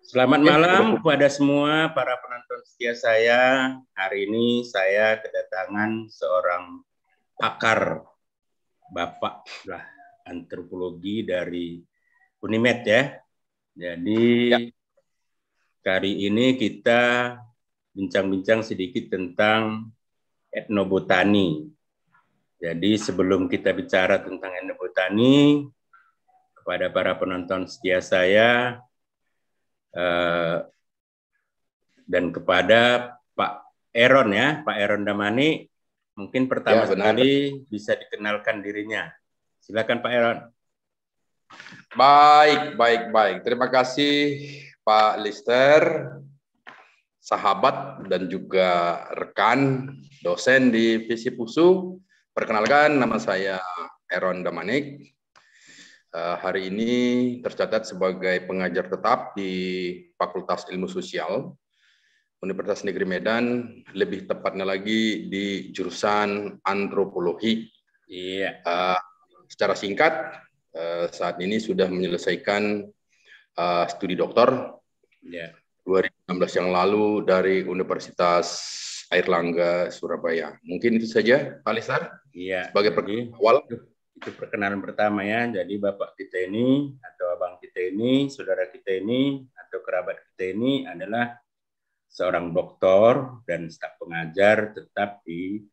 Selamat Oke, malam udah kepada semua para penonton setia saya. Hari ini saya kedatangan seorang pakar, bapak lah antropologi dari Unimed ya. Jadi ya, kali ini kita bincang-bincang sedikit tentang etnobotani. Jadi sebelum kita bicara tentang etnobotani, kepada para penonton setia saya, dan kepada Pak Eron ya, Pak Eron Damani, mungkin pertama ya benar. sekali bisa dikenalkan dirinya. Silakan Pak Eron. Baik. Terima kasih Pak Lister, sahabat dan juga rekan dosen di Visi Pusu. Perkenalkan, nama saya Eron Damanik. Hari ini tercatat sebagai pengajar tetap di Fakultas Ilmu Sosial Universitas Negeri Medan, lebih tepatnya lagi di jurusan antropologi. Iya. Secara singkat, saat ini sudah menyelesaikan studi doktor Ya. 2016 yang lalu dari Universitas Airlangga Surabaya. Mungkin itu saja, Pak Lisar. Iya. Sebagai Jadi, awal. itu perkenalan pertama ya. Jadi Bapak kita ini atau Abang kita ini, saudara kita ini atau kerabat kita ini adalah seorang doktor dan staf pengajar tetap di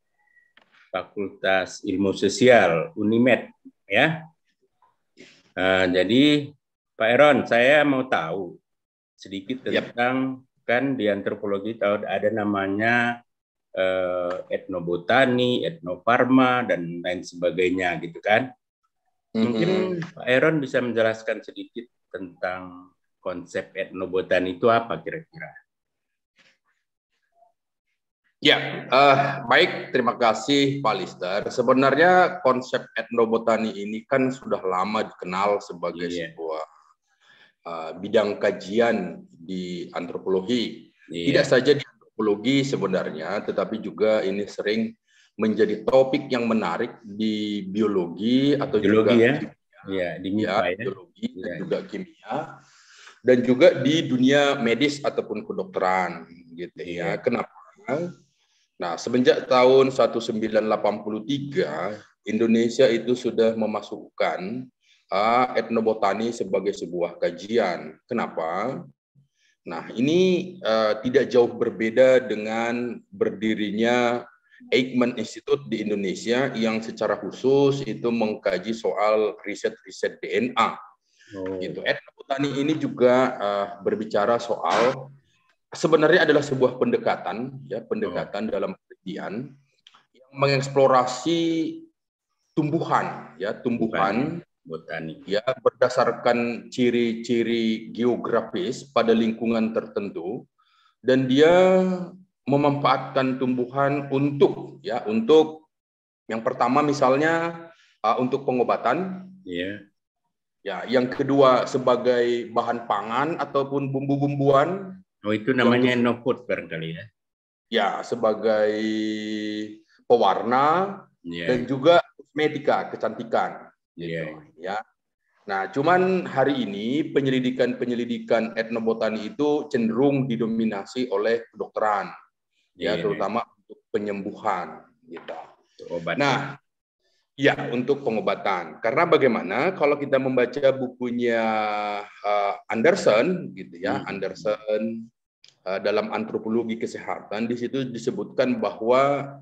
Fakultas Ilmu Sosial Unimed ya. Jadi Pak Eron, saya mau tahu sedikit tentang kan di antropologi tahu ada namanya etnobotani, etnofarma dan lain sebagainya gitu kan. Mungkin Pak Eron bisa menjelaskan sedikit tentang konsep etnobotani itu apa kira-kira? Ya, baik. Terima kasih Pak Lister. Sebenarnya konsep etnobotani ini kan sudah lama dikenal sebagai sebuah bidang kajian di antropologi. Tidak saja di antropologi sebenarnya, tetapi juga ini sering menjadi topik yang menarik di biologi atau biologi juga ya? Iya, di MIPA ya. Biologi dan juga kimia, dan juga di dunia medis ataupun kedokteran gitu ya. Kenapa? Nah, semenjak tahun 1983 Indonesia itu sudah memasukkan etnobotani sebagai sebuah kajian. Kenapa? Nah, ini tidak jauh berbeda dengan berdirinya Eijkman Institute di Indonesia yang secara khusus itu mengkaji soal riset-riset DNA. Gitu. Etnobotani ini juga berbicara soal sebenarnya adalah sebuah pendekatan, ya, pendekatan dalam penelitian yang mengeksplorasi tumbuhan, ya, tumbuhan botani, ya, berdasarkan ciri-ciri geografis pada lingkungan tertentu, dan dia memanfaatkan tumbuhan untuk, ya, untuk yang pertama misalnya untuk pengobatan, ya, yang kedua sebagai bahan pangan ataupun bumbu-bumbuan. Oh, itu namanya no-food barangkali ya? Ya, sebagai pewarna dan juga kosmetika, kecantikan. Gitu, ya. Nah, cuman hari ini penyelidikan etnobotani itu cenderung didominasi oleh kedokteran, ya, terutama untuk penyembuhan. Gitu. Nah, ya, untuk pengobatan. Karena bagaimana kalau kita membaca bukunya Anderson, gitu ya, Anderson dalam antropologi kesehatan, di situ disebutkan bahwa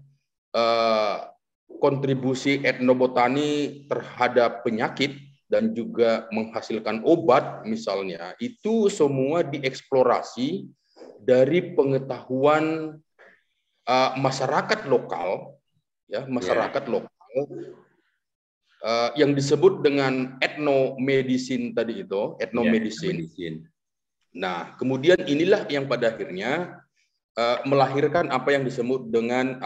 kontribusi etnobotani terhadap penyakit dan juga menghasilkan obat misalnya, itu semua dieksplorasi dari pengetahuan masyarakat lokal, ya, masyarakat lokal yang disebut dengan etnomedicine tadi itu, etnomedicine. Nah, kemudian inilah yang pada akhirnya melahirkan apa yang disebut dengan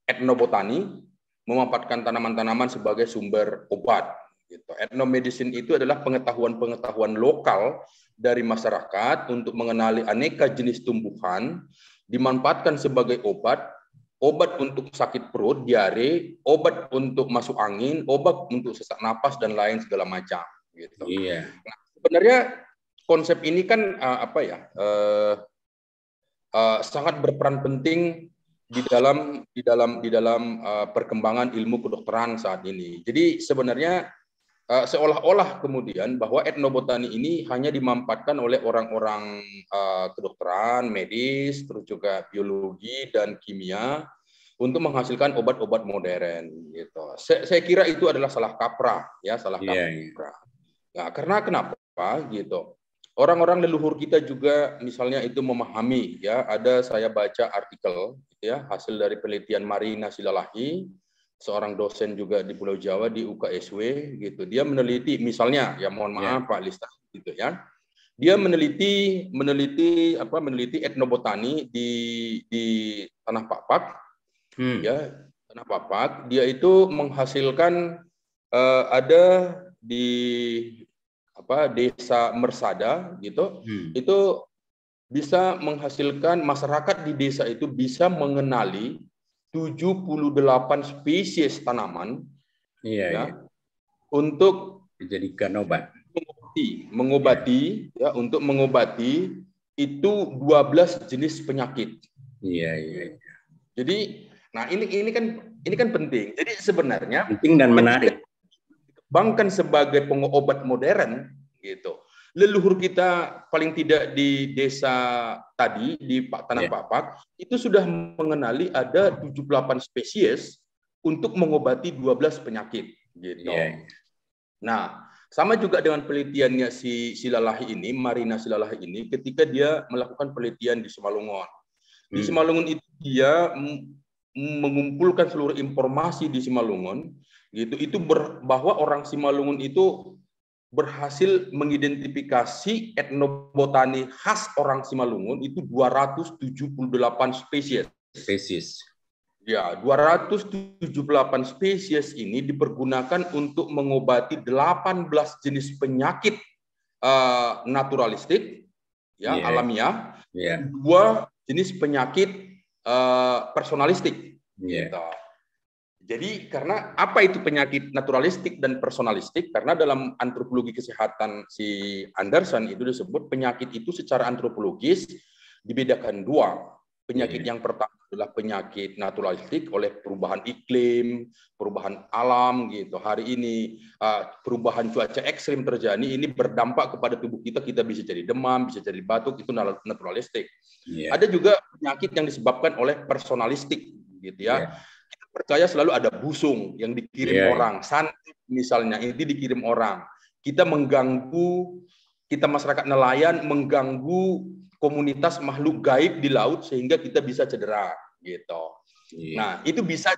etnobotani, memanfaatkan tanaman-tanaman sebagai sumber obat. Gitu. Etnomedicine itu adalah pengetahuan-pengetahuan lokal dari masyarakat untuk mengenali aneka jenis tumbuhan, dimanfaatkan sebagai obat, obat untuk sakit perut, diare, obat untuk masuk angin, obat untuk sesak napas dan lain segala macam. Gitu. Nah, sebenarnya konsep ini kan sangat berperan penting di dalam perkembangan ilmu kedokteran saat ini. Jadi sebenarnya seolah-olah kemudian bahwa etnobotani ini hanya dimanfaatkan oleh orang-orang kedokteran, medis, terus juga biologi dan kimia untuk menghasilkan obat-obat modern. Gitu. Saya kira itu adalah salah kaprah, ya, salah kaprah. Nah, karena kenapa? Gitu. Orang-orang leluhur kita juga misalnya itu memahami, ya, saya baca artikel, ya, hasil dari penelitian Marina Silalahi, seorang dosen juga di Pulau Jawa di UKSW, gitu. Dia meneliti misalnya, ya mohon maaf Pak Lista, gitu ya. Dia meneliti etnobotani di Tanah Papak, ya, Tanah Papak. Dia itu menghasilkan ada di desa Mersada, gitu. Itu bisa menghasilkan, masyarakat di desa itu bisa mengenali 78 spesies tanaman, untuk dijadikan obat, mengobati ya, untuk mengobati itu 12 jenis penyakit. Jadi, nah ini kan penting. Jadi sebenarnya penting dan menarik. Dikembangkan sebagai pengobat modern, gitu. Leluhur kita paling tidak di desa tadi di Tanah Papak itu sudah mengenali ada 78 spesies untuk mengobati 12 penyakit, gitu. Nah, sama juga dengan penelitiannya si Silalahi ini, Marina Silalahi ini, ketika dia melakukan penelitian di Simalungun. Di Simalungun itu dia mengumpulkan seluruh informasi di Simalungun, gitu. Bahwa orang Simalungun itu berhasil mengidentifikasi etnobotani khas orang Simalungun itu 278 spesies. Ya, 278 spesies ini dipergunakan untuk mengobati 18 jenis penyakit naturalistik, ya, alamiah, 2 jenis penyakit personalistik. Gitu. Jadi karena apa itu penyakit naturalistik dan personalistik? Karena dalam antropologi kesehatan si Anderson itu disebut penyakit itu secara antropologis dibedakan 2. Penyakit yang pertama adalah penyakit naturalistik oleh perubahan iklim, perubahan alam, gitu. Hari ini perubahan cuaca ekstrim terjadi, ini berdampak kepada tubuh kita, kita bisa jadi demam, bisa jadi batuk, itu naturalistik. Ada juga penyakit yang disebabkan oleh personalistik, gitu ya. Kita percaya selalu ada busung yang dikirim orang, santet misalnya, ini dikirim orang. Kita mengganggu, kita masyarakat nelayan mengganggu komunitas makhluk gaib di laut sehingga kita bisa cedera, gitu. Nah, itu bisa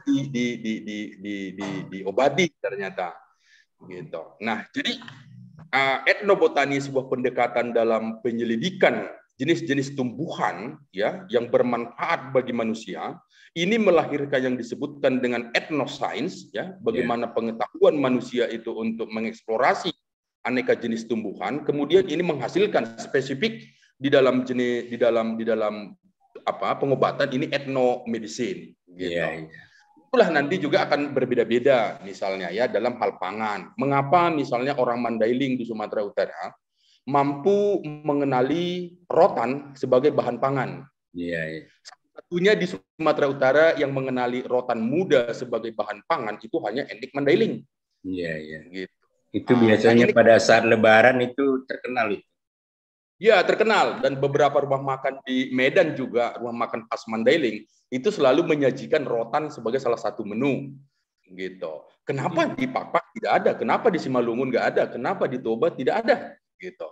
diobati ternyata, gitu. Nah, jadi etnobotani sebuah pendekatan dalam penyelidikan jenis-jenis tumbuhan, ya, yang bermanfaat bagi manusia. Ini melahirkan yang disebutkan dengan etnoscience, ya, bagaimana pengetahuan manusia itu untuk mengeksplorasi aneka jenis tumbuhan. Kemudian ini menghasilkan spesifik di dalam pengobatan, ini etnomedicine, gitu. Itulah nanti juga akan berbeda-beda misalnya, ya, dalam hal pangan. Mengapa misalnya orang Mandailing di Sumatera Utara mampu mengenali rotan sebagai bahan pangan? Satunya di Sumatera Utara yang mengenali rotan muda sebagai bahan pangan itu hanya etnik Mandailing. Gitu. Itu biasanya pada saat Lebaran itu terkenal itu. Ya, terkenal. Dan beberapa rumah makan di Medan juga, rumah makan khas Mandailing, itu selalu menyajikan rotan sebagai salah satu menu. Gitu. Kenapa di Papak tidak ada? Kenapa di Simalungun nggak ada? Kenapa di Toba tidak ada? Gitu.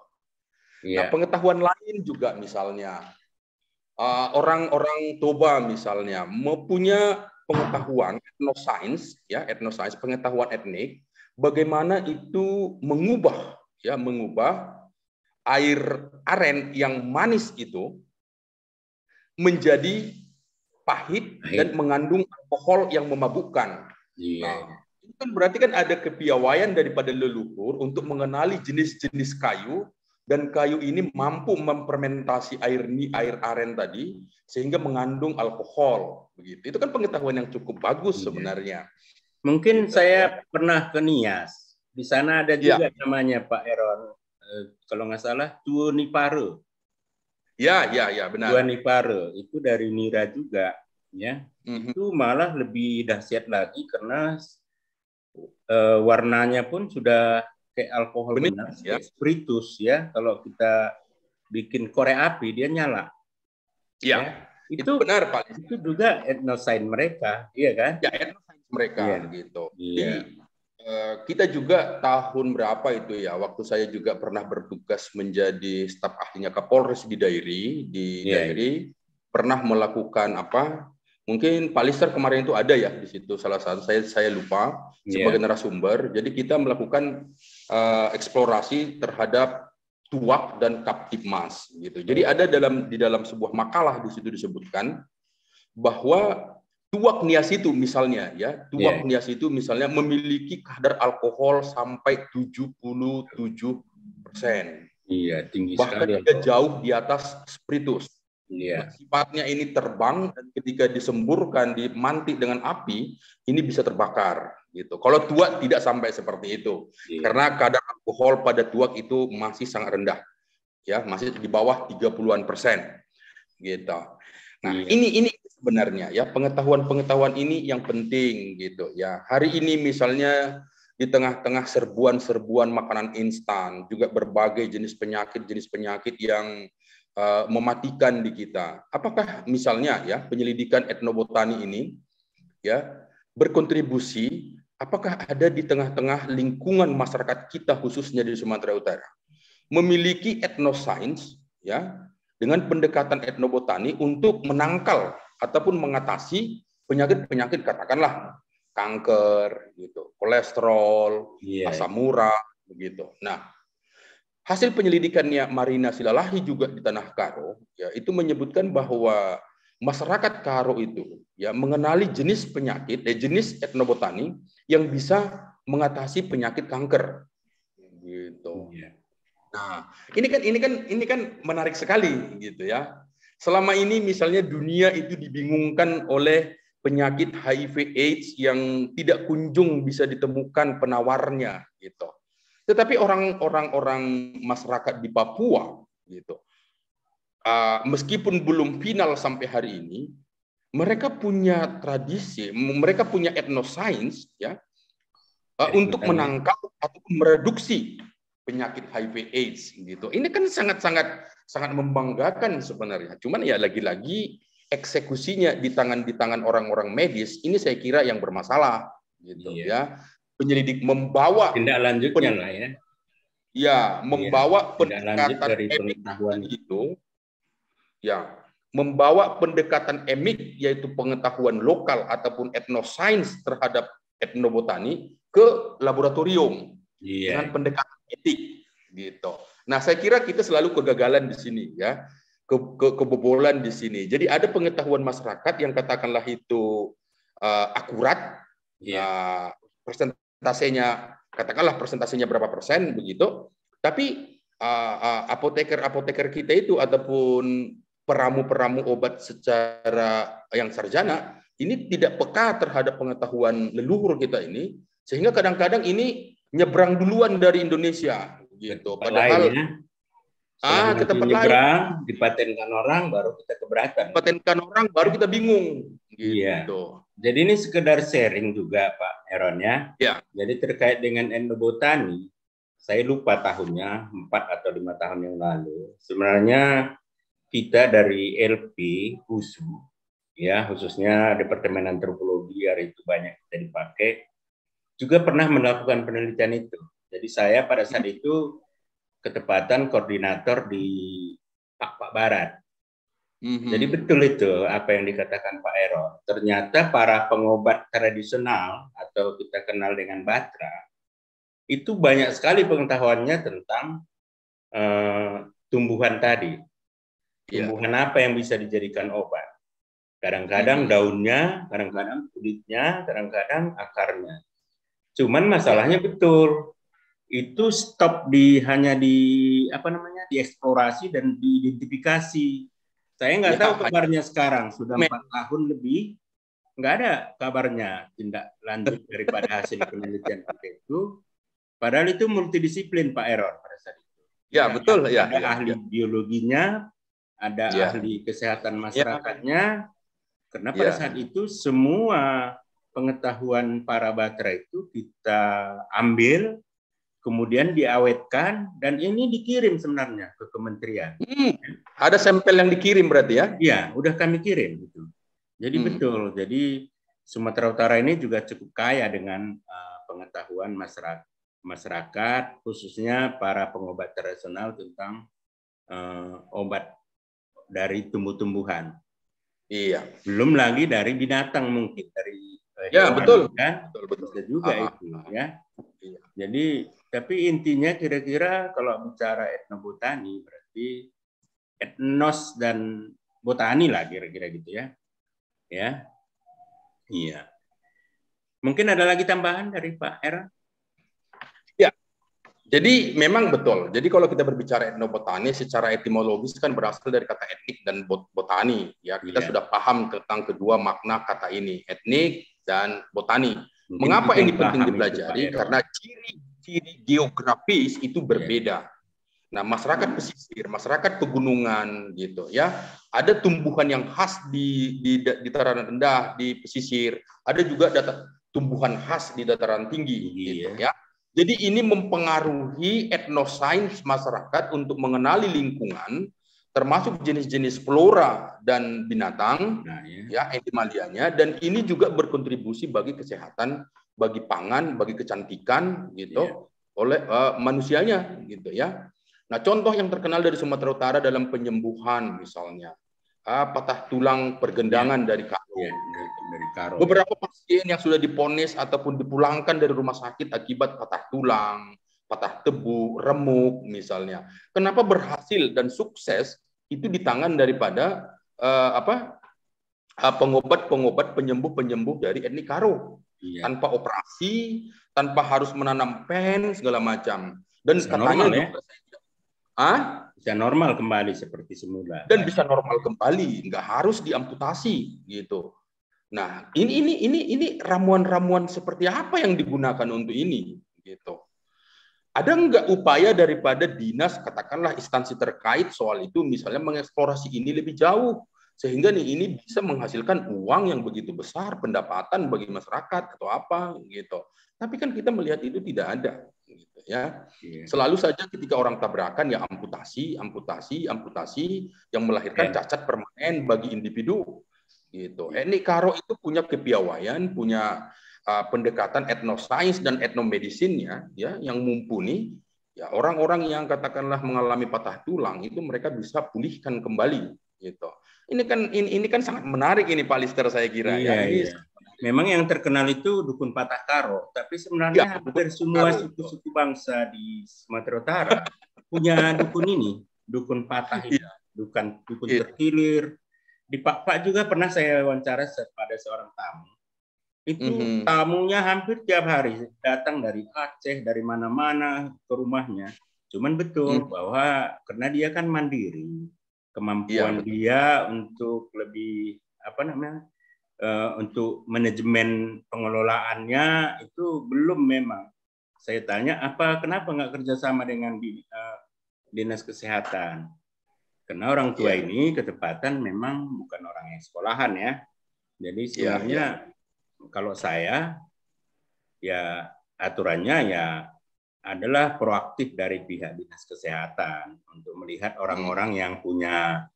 Nah, pengetahuan lain juga misalnya, orang-orang Toba misalnya mempunyai pengetahuan etnoscience, ya, etnoscience, pengetahuan etnik, bagaimana itu mengubah air aren yang manis itu menjadi pahit dan mengandung alkohol yang memabukkan. Nah, itu kan berarti kan ada kepiawaian daripada leluhur untuk mengenali jenis-jenis kayu, dan kayu ini mampu memfermentasi air aren tadi sehingga mengandung alkohol. Begitu. Itu kan pengetahuan yang cukup bagus sebenarnya. Mungkin saya pernah ke Nias. Di sana ada juga namanya Pak Eron, kalau nggak salah Tuonipare. Ya, benar. Tuonipare itu dari nira juga, ya. Itu malah lebih dahsyat lagi karena warnanya pun sudah kayak alkohol benar, kayak spiritus ya. Kalau kita bikin korek api dia nyala. Ya. Itu benar Pak. Itu juga etnosains mereka, iya kan? Ya, etnosains mereka gitu. Jadi kita juga tahun berapa itu ya? Waktu saya juga pernah bertugas menjadi staf ahlinya Kapolres di Dairi, pernah melakukan apa? Mungkin Pak Lister kemarin itu ada ya di situ salah satu, saya lupa sebagai narasumber. Jadi kita melakukan eksplorasi terhadap tuak dan Kaptipmas gitu. Jadi ada di dalam sebuah makalah di situ disebutkan bahwa tuak nias itu misalnya nias itu misalnya memiliki kadar alkohol sampai 77%. Iya, tinggi bahkan sekali. Bahkan jauh di atas spiritus. Sifatnya ini terbang dan ketika disemburkan, dimantik dengan api, ini bisa terbakar gitu. Kalau tuak tidak sampai seperti itu. Karena kadar alkohol pada tuak itu masih sangat rendah. Ya, masih di bawah 30-an persen. Gitu. Nah, ini sebenarnya ya pengetahuan ini yang penting gitu ya. Hari ini misalnya di tengah-tengah serbuan makanan instan, juga berbagai jenis penyakit yang mematikan di kita. Apakah misalnya ya penyelidikan etnobotani ini ya berkontribusi? Apakah ada di tengah-tengah lingkungan masyarakat kita khususnya di Sumatera Utara memiliki etnosains ya dengan pendekatan etnobotani untuk menangkal ataupun mengatasi penyakit-penyakit katakanlah kanker gitu, kolesterol, asam urat begitu. Nah, hasil penyelidikannya Marina Silalahi juga di Tanah Karo, ya itu menyebutkan bahwa masyarakat Karo itu ya mengenali jenis penyakit, jenis etnobotani yang bisa mengatasi penyakit kanker, gitu. Nah, ini kan menarik sekali, gitu ya. Selama ini misalnya dunia itu dibingungkan oleh penyakit HIV/AIDS yang tidak kunjung bisa ditemukan penawarnya, gitu. Tetapi orang masyarakat di Papua gitu, meskipun belum final sampai hari ini, mereka punya tradisi, mereka punya etnosains ya untuk menangkal atau mereduksi penyakit HIV/AIDS gitu. Ini kan sangat membanggakan sebenarnya. Cuman ya lagi-lagi eksekusinya di tangan orang-orang medis ini saya kira yang bermasalah gitu ya. Penyelidik membawa tindak lanjutnya lah ya. Ya, membawa pendekatan dari pengetahuan itu ya, membawa pendekatan emik yaitu pengetahuan lokal ataupun etnosains terhadap etnobotani ke laboratorium dengan pendekatan etik gitu. Nah, saya kira kita selalu kegagalan di sini ya. Kebobolan di sini. Jadi ada pengetahuan masyarakat yang katakanlah itu akurat, persentasenya berapa persen begitu, tapi apoteker kita itu ataupun peramu obat secara yang sarjana ini tidak peka terhadap pengetahuan leluhur kita ini, sehingga kadang-kadang ini nyebrang duluan dari Indonesia gitu. Padahal ke tempat lain dipatenkan orang baru kita keberatan. Patenkan orang baru kita bingung gitu. Iya. Jadi ini sekedar sharing juga Pak Heron ya. Jadi terkait dengan etnobotani, saya lupa tahunnya 4 atau 5 tahun yang lalu. Sebenarnya kita dari LP HUSU ya, khususnya Departemen Antropologi hari itu banyak kita dipakai, juga pernah melakukan penelitian itu. Jadi saya pada saat itu ketepatan koordinator di Pak Barat. Jadi betul itu apa yang dikatakan Pak Heron. Ternyata para pengobat tradisional atau kita kenal dengan Batra itu banyak sekali pengetahuannya tentang tumbuhan tadi. Tumbuhan apa yang bisa dijadikan obat. Kadang-kadang daunnya, kadang-kadang kulitnya, kadang-kadang akarnya. Cuman masalahnya betul. Itu stop hanya dieksplorasi dan diidentifikasi. Saya nggak tahu kabarnya sekarang, sudah 4 tahun lebih, nggak ada kabarnya tindak lanjut daripada hasil penelitian itu. Padahal itu multidisiplin Pak Heron pada saat itu. Ya, betul. Ya, ada ahli biologinya, ada ahli kesehatan masyarakatnya, karena pada saat itu semua pengetahuan para batra itu kita ambil, kemudian diawetkan, dan ini dikirim sebenarnya ke kementerian. Ada sampel yang dikirim berarti ya? Iya, udah kami kirim gitu. Jadi betul. Jadi Sumatera Utara ini juga cukup kaya dengan pengetahuan masyarakat, khususnya para pengobat tradisional tentang obat dari tumbuh-tumbuhan. Iya. Belum lagi dari binatang mungkin, dari hewan, betul. Kan? Betul. Bisa juga itu ya. Iya. Jadi tapi intinya kira-kira kalau bicara etnobotani berarti etnos dan botani lah kira-kira gitu ya. Ya. Iya. Mungkin ada lagi tambahan dari Pak Heron? Ya. Jadi memang betul. Jadi kalau kita berbicara etnobotani secara etimologis kan berasal dari kata etnik dan botani. Ya, kita sudah paham tentang kedua makna kata ini, etnik dan botani. Mungkin mengapa ini penting dipelajari? Karena ciri-ciri geografis itu berbeda. Nah, masyarakat pesisir, masyarakat pegunungan gitu ya, ada tumbuhan yang khas di dataran rendah, di pesisir, ada juga tumbuhan khas di dataran tinggi gitu ya. Jadi ini mempengaruhi etnosains masyarakat untuk mengenali lingkungan, termasuk jenis-jenis flora dan binatang, ya animalianya, dan ini juga berkontribusi bagi kesehatan, bagi pangan, bagi kecantikan gitu oleh manusianya gitu ya. Nah, contoh yang terkenal dari Sumatera Utara dalam penyembuhan misalnya patah tulang pergendangan dari Karo. Beberapa pasien yang sudah diponis ataupun dipulangkan dari rumah sakit akibat patah tulang, patah tebu, remuk misalnya. Kenapa berhasil dan sukses itu di tangan daripada pengobat-pengobat penyembuh-penyembuh dari etnik Karo. Tanpa operasi, tanpa harus menanam pen segala macam. Dan bisa katanya normal, ya? Bisa normal kembali seperti semula. Dan bisa normal kembali, nggak harus diamputasi gitu. Nah, ini ramuan-ramuan seperti apa yang digunakan untuk ini gitu. Ada nggak upaya daripada dinas, katakanlah instansi terkait soal itu, misalnya mengeksplorasi ini lebih jauh, sehingga ini bisa menghasilkan uang yang begitu besar, pendapatan bagi masyarakat atau apa gitu. Tapi kan kita melihat itu tidak ada. Gitu, ya. Selalu saja ketika orang tabrakan ya amputasi yang melahirkan cacat permanen bagi individu gitu. Etnik Karo itu punya kepiawaian, punya pendekatan etnosains dan etnomedisinnya ya yang mumpuni. Ya, orang-orang yang katakanlah mengalami patah tulang itu mereka bisa pulihkan kembali gitu. Ini kan sangat menarik ini Pak Lister saya kira ya. Memang yang terkenal itu dukun patah Karo, tapi sebenarnya hampir semua suku-suku bangsa di Sumatera Utara punya dukun ini, dukun patah ini, dukun terkilir. Di Pak juga pernah saya wawancara pada seorang tamu. Itu tamunya hampir tiap hari datang dari Aceh, dari mana-mana ke rumahnya. Cuman betul bahwa karena dia kan mandiri, kemampuan dia untuk lebih untuk manajemen pengelolaannya itu belum memang. Saya tanya kenapa nggak kerjasama dengan dinas kesehatan? Karena orang tua ini ketepatan memang bukan orang yang sekolahan ya. Jadi sebenarnya kalau saya ya aturannya ya adalah proaktif dari pihak dinas kesehatan untuk melihat orang-orang yang punya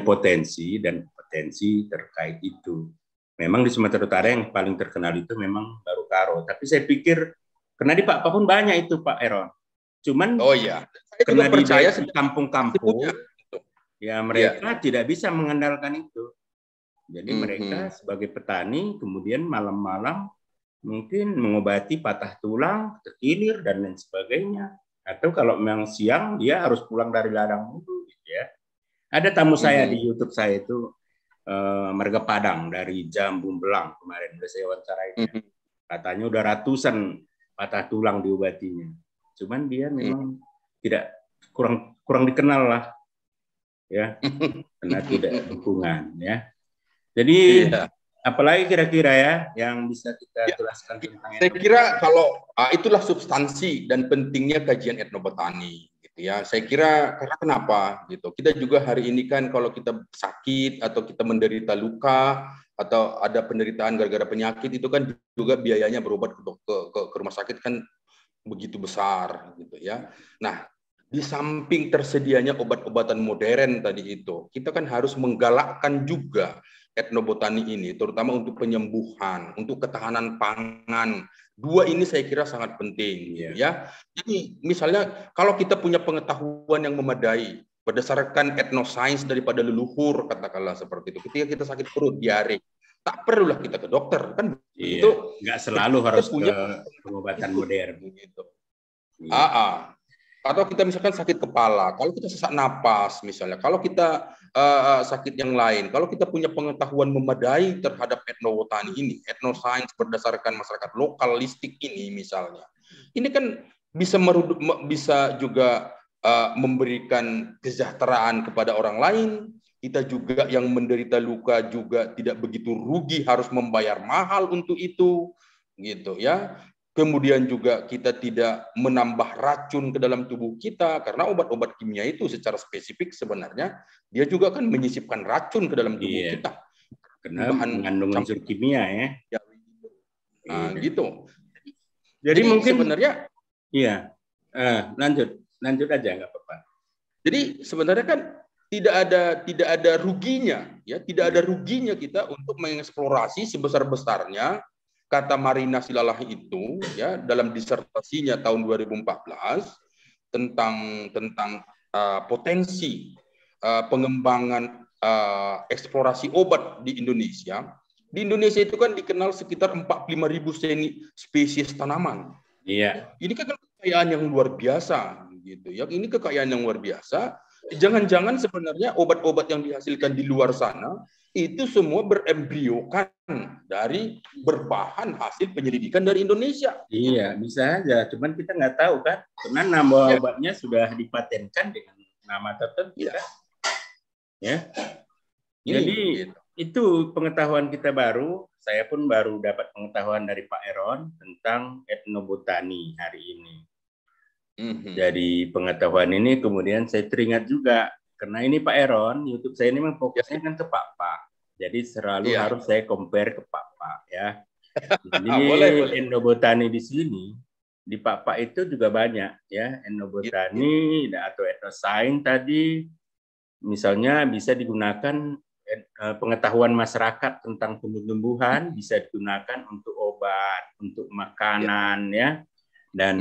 potensi dan kompetensi terkait itu. Memang di Sumatera Utara yang paling terkenal itu memang baru Karo. Tapi saya pikir karena di Papua pun banyak itu Pak Heron. Cuman karena di kampung-kampung ya mereka tidak bisa mengandalkan itu. Jadi mereka sebagai petani kemudian malam-malam mungkin mengobati patah tulang, terkilir dan lain sebagainya. Atau kalau memang siang dia harus pulang dari ladang dulu gitu ya. Ada tamu saya di YouTube saya itu Marga Padang dari Jambu Belang kemarin udah saya wawancarai. Katanya udah ratusan patah tulang diobatinya. Cuman dia memang tidak kurang dikenal lah ya karena tidak dukungan ya. Jadi apalagi kira-kira ya yang bisa kita jelaskan tentang saya kira kalau itulah substansi dan pentingnya kajian etnobotani gitu Ya, saya kira karena kenapa gitu. Kita juga hari ini kan kalau kita sakit atau kita menderita luka atau ada penderitaan gara-gara penyakit itu kan juga biayanya berobat ke rumah sakit kan begitu besar gitu ya. Nah, di samping tersedianya obat-obatan modern tadi itu, kita kan harus menggalakkan juga etnobotani ini, terutama untuk penyembuhan, untuk ketahanan pangan. Dua ini saya kira sangat penting, ya. Jadi misalnya kalau kita punya pengetahuan yang memadai berdasarkan etnosains daripada leluhur, katakanlah seperti itu. Ketika kita sakit perut, diare, tak perlulah kita ke dokter, kan? Iya. Itu nggak selalu harus ke pengobatan modern. Gitu. Atau kita misalkan sakit kepala, kalau kita sesak napas misalnya, kalau kita sakit yang lain, kalau kita punya pengetahuan memadai terhadap etnobotani ini, etnosains berdasarkan masyarakat lokalistik ini misalnya, ini kan bisa juga memberikan kesejahteraan kepada orang lain. Kita juga yang menderita luka juga tidak begitu rugi harus membayar mahal untuk itu, gitu ya. Kemudian juga kita tidak menambah racun ke dalam tubuh kita, karena obat-obat kimia itu secara spesifik sebenarnya dia juga akan menyisipkan racun ke dalam tubuh kita. Karena mengandung unsur kimia ya. Nah, gitu. Jadi mungkin sebenarnya lanjut aja nggak apa-apa. Jadi sebenarnya kan tidak ada ruginya, ya, tidak ada ruginya kita untuk mengeksplorasi sebesar-besarnya kata Marina Silalahi itu, ya, dalam disertasinya tahun 2014 tentang potensi pengembangan eksplorasi obat di Indonesia. Di Indonesia itu kan dikenal sekitar 45.000 spesies tanaman. Iya. Ini kan kekayaan yang luar biasa, gitu ya. Ini kekayaan yang luar biasa. Jangan-jangan sebenarnya obat-obat yang dihasilkan di luar sana itu semua berembriokan dari berbahan hasil penyelidikan dari Indonesia. Iya, bisa aja. Cuman kita nggak tahu kan, karena nama obatnya sudah dipatenkan dengan nama tertentu kan. Ya. Jadi itu pengetahuan kita baru. Saya pun baru dapat pengetahuan dari Pak Eron tentang etnobotani hari ini. Jadi pengetahuan ini kemudian saya teringat juga. Karena ini Pak Eron, YouTube saya ini memang fokusnya kan ke Pak. Jadi selalu harus saya compare ke Pak ya. Jadi etnobotani di sini, di Pak itu juga banyak ya. Etnobotani atau etnosains tadi, misalnya bisa digunakan pengetahuan masyarakat tentang tumbuh-tumbuhan, bisa digunakan untuk obat, untuk makanan ya, dan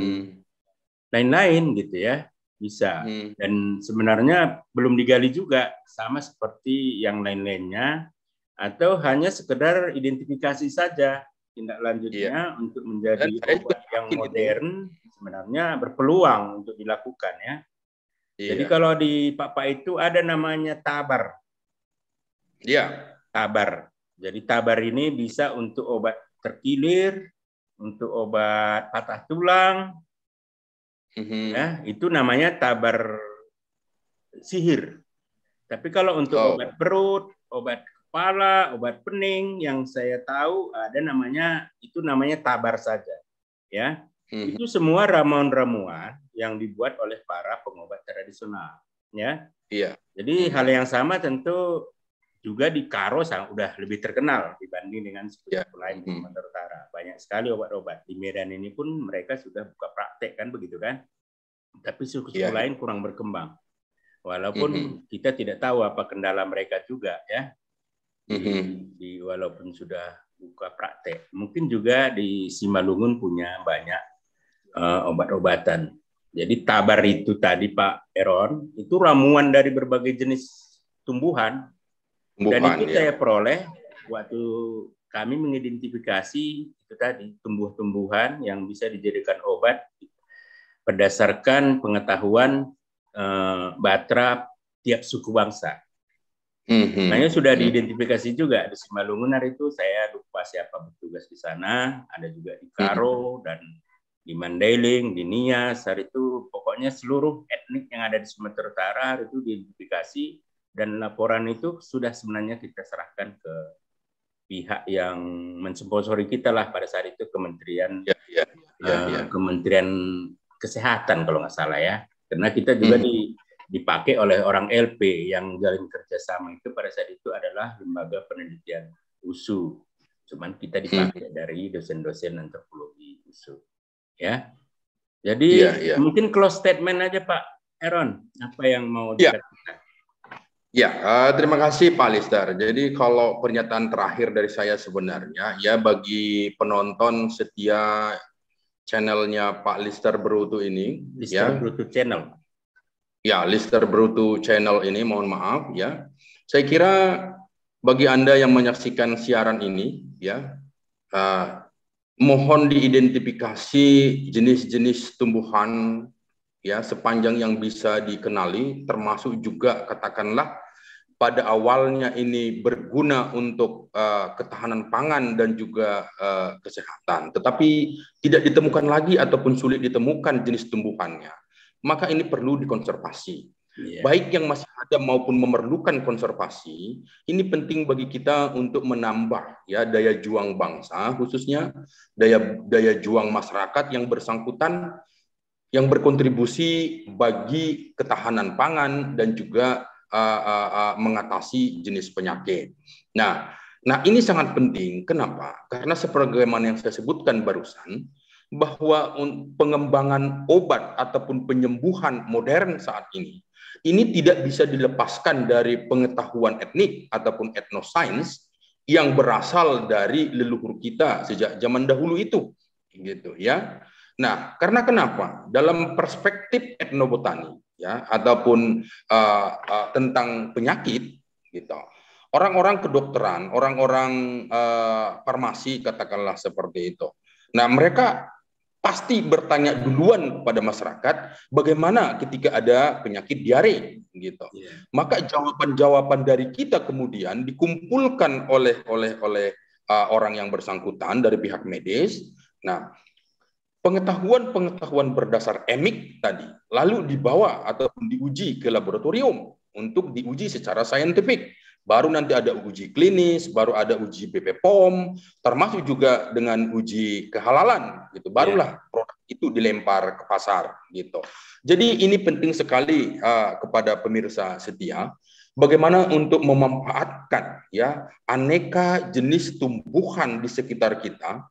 lain-lain gitu ya. Bisa. Dan sebenarnya belum digali juga, sama seperti yang lain-lainnya, atau hanya sekedar identifikasi saja. Tindak lanjutnya untuk menjadi obat yang modern sebenarnya berpeluang untuk dilakukan ya. Jadi kalau di Pak itu ada namanya tabar. Iya. Tabar. Jadi tabar ini bisa untuk obat terkilir, untuk obat patah tulang. Ya, itu namanya tabar sihir. Tapi kalau untuk obat perut, obat kepala, obat pening, yang saya tahu ada namanya tabar saja. Ya, itu semua ramuan-ramuan yang dibuat oleh para pengobat tradisional. Ya, jadi hal yang sama tentu juga di Karo sudah lebih terkenal dibanding dengan suku lain di Sumatera Utara. Banyak sekali obat-obat. Di Medan ini pun mereka sudah buka praktek kan begitu kan. Tapi suku-suku lain kurang berkembang. Walaupun kita tidak tahu apa kendala mereka juga ya. Walaupun sudah buka praktek. Mungkin juga di Simalungun punya banyak obat-obatan. Jadi tabar itu tadi Pak Eron, itu ramuan dari berbagai jenis tumbuhan. Dan itu saya peroleh waktu kami mengidentifikasi itu tadi tumbuh-tumbuhan yang bisa dijadikan obat berdasarkan pengetahuan Batra tiap suku bangsa. Makanya sudah diidentifikasi juga di Simalungun hari itu, saya lupa siapa bertugas di sana, ada juga di Karo dan di Mandailing, di Nias hari itu, pokoknya seluruh etnik yang ada di Sumatera Utara hari itu diidentifikasi. Dan laporan itu sudah sebenarnya kita serahkan ke pihak yang mensponsori kita lah pada saat itu, Kementerian Kementerian Kesehatan kalau nggak salah ya. Karena kita juga dipakai oleh orang LP yang jalin kerjasama itu pada saat itu adalah lembaga penelitian USU. Cuman kita dipakai dari dosen-dosen antropologi USU. Ya. Jadi mungkin close statement aja Pak Aaron, apa yang mau dikatakan? Ya, terima kasih Pak Lister. Jadi kalau pernyataan terakhir dari saya sebenarnya, ya bagi penonton setia channelnya Pak Lister Brutu ini, Lister Brutu Channel. Ya, Lister Brutu Channel ini, mohon maaf ya. Saya kira bagi Anda yang menyaksikan siaran ini, ya, mohon diidentifikasi jenis-jenis tumbuhan ya sepanjang yang bisa dikenali, termasuk juga katakanlah pada awalnya ini berguna untuk ketahanan pangan dan juga kesehatan, tetapi tidak ditemukan lagi ataupun sulit ditemukan jenis tumbuhannya, maka ini perlu dikonservasi. Baik yang masih ada maupun memerlukan konservasi, ini penting bagi kita untuk menambah ya daya juang bangsa, khususnya daya juang masyarakat yang bersangkutan, yang berkontribusi bagi ketahanan pangan dan juga mengatasi jenis penyakit. Nah, ini sangat penting. Kenapa? Karena sebagaimana yang saya sebutkan barusan, bahwa pengembangan obat ataupun penyembuhan modern saat ini tidak bisa dilepaskan dari pengetahuan etnik ataupun etnoscience yang berasal dari leluhur kita sejak zaman dahulu itu, gitu ya. Nah, karena kenapa? Dalam perspektif etnobotani ya ataupun tentang penyakit gitu. Orang-orang kedokteran, orang-orang farmasi katakanlah seperti itu. Nah, mereka pasti bertanya duluan kepada masyarakat bagaimana ketika ada penyakit diare gitu. Maka jawaban-jawaban dari kita kemudian dikumpulkan oleh orang yang bersangkutan dari pihak medis. Nah, pengetahuan berdasar emik tadi lalu dibawa ataupun diuji ke laboratorium untuk diuji secara saintifik. Baru nanti ada uji klinis, baru ada uji BPOM, termasuk juga dengan uji kehalalan gitu. Barulah produk itu dilempar ke pasar gitu. Jadi ini penting sekali kepada pemirsa setia, bagaimana untuk memanfaatkan ya aneka jenis tumbuhan di sekitar kita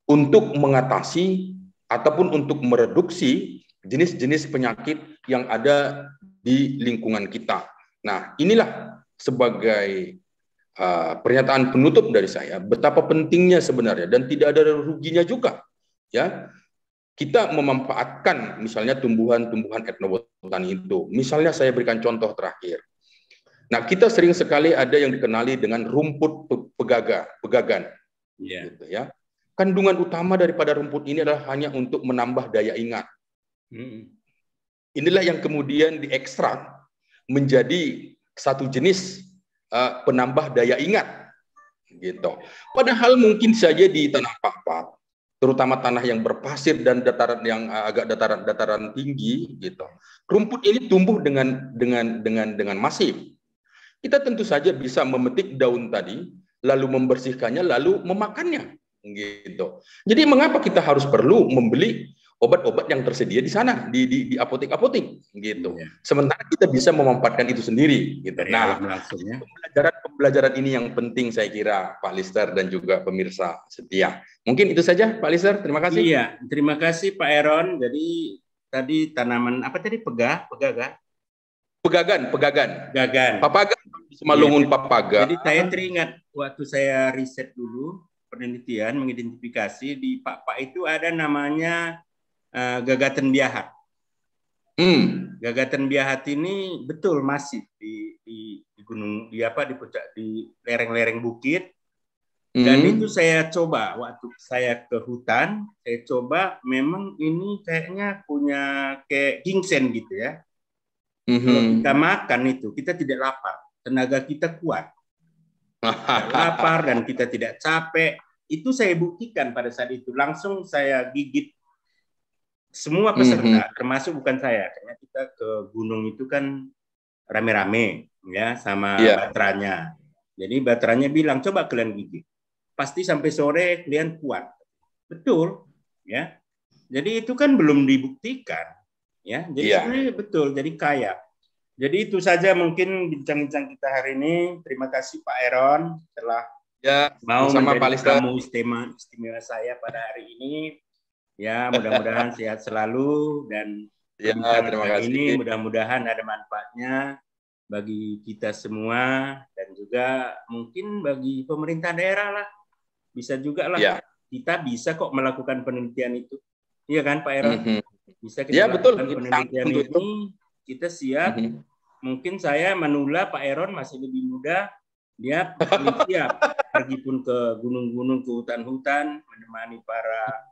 untuk mengatasi ataupun untuk mereduksi jenis-jenis penyakit yang ada di lingkungan kita. Nah, inilah sebagai pernyataan penutup dari saya betapa pentingnya sebenarnya dan tidak ada ruginya juga ya kita memanfaatkan misalnya tumbuhan-tumbuhan etnobotani itu. Misalnya saya berikan contoh terakhir. Nah, kita sering sekali ada yang dikenali dengan rumput pegagan. Gitu ya. Kandungan utama daripada rumput ini adalah hanya untuk menambah daya ingat. Inilah yang kemudian diekstrak menjadi satu jenis penambah daya ingat, gitu. Padahal mungkin saja di tanah papat, terutama tanah yang berpasir dan dataran yang agak dataran tinggi, gitu. Rumput ini tumbuh dengan masif. Kita tentu saja bisa memetik daun tadi, lalu membersihkannya, lalu memakannya, gitu. Jadi mengapa kita harus perlu membeli obat-obat yang tersedia di sana di apotek-apotek gitu. Sementara kita bisa memanfaatkan itu sendiri gitu. Nah, pembelajaran ini yang penting saya kira Pak Lister dan juga pemirsa setia. Mungkin itu saja Pak Lister, terima kasih. Iya, terima kasih Pak Aaron. Jadi tadi tanaman apa tadi pegagan. Papaga, Simalungun papaga. Jadi saya teringat waktu saya riset dulu penelitian mengidentifikasi di Pak itu ada namanya Gagaten Biahat. Gagaten Biahat ini betul masih di gunung di puncak di lereng-lereng bukit. Dan itu saya coba waktu saya ke hutan, saya coba memang ini kayaknya punya kayak ginseng gitu ya. Kalau kita makan itu kita tidak lapar, tenaga kita kuat. Tidak lapar dan kita tidak capek. Itu saya buktikan pada saat itu. Langsung saya gigit semua peserta, termasuk bukan saya, karena kita ke gunung itu kan rame-rame ya sama bateranya. Jadi bateranya bilang coba kalian gigit, pasti sampai sore kalian kuat. Betul, ya. Jadi itu kan belum dibuktikan, ya. Jadi sebenarnya betul, jadi kaya. Jadi itu saja mungkin bincang-bincang kita hari ini. Terima kasih Pak Aaron telah mau menjadi tamu istimewa saya pada hari ini. Ya, mudah-mudahan sehat selalu dan terima kasih. Ini mudah-mudahan ada manfaatnya bagi kita semua dan juga mungkin bagi pemerintah daerah lah. Bisa juga lah. Kita bisa kok melakukan penelitian itu. Iya kan Pak Aaron? Bisa kita lakukan penelitian itu. Kita siap. Mungkin saya menula Pak Aaron masih lebih muda. Dia siap pergi pun ke gunung-gunung, ke hutan-hutan, menemani para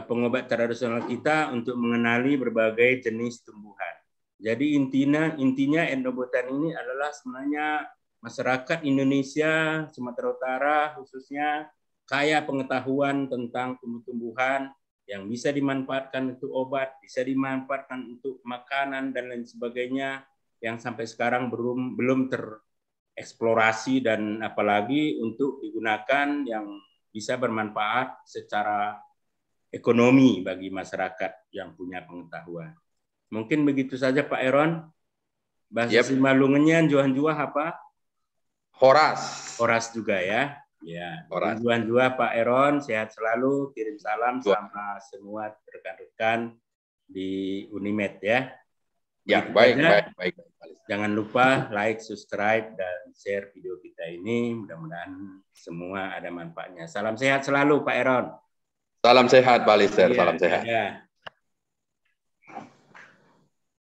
pengobat tradisional kita untuk mengenali berbagai jenis tumbuhan. Jadi intinya etnobotani ini adalah sebenarnya masyarakat Indonesia, Sumatera Utara khususnya kaya pengetahuan tentang tumbuh-tumbuhan yang bisa dimanfaatkan untuk obat, bisa dimanfaatkan untuk makanan dan lain sebagainya yang sampai sekarang belum tereksplorasi dan apalagi untuk digunakan yang bisa bermanfaat secara ekonomi bagi masyarakat yang punya pengetahuan. Mungkin begitu saja Pak Aaron. Bahasa Simalungennya Johan-Jua apa? Horas juga ya. Ya, Johan-Jua Pak Aaron, sehat selalu, kirim salam sama semua rekan-rekan di Unimed ya. Ya, baik. Jangan lupa like, subscribe, dan share video kita ini. Mudah-mudahan semua ada manfaatnya. Salam sehat selalu, Pak Aaron. Salam sehat, Pak Lister. Salam sehat. Ya.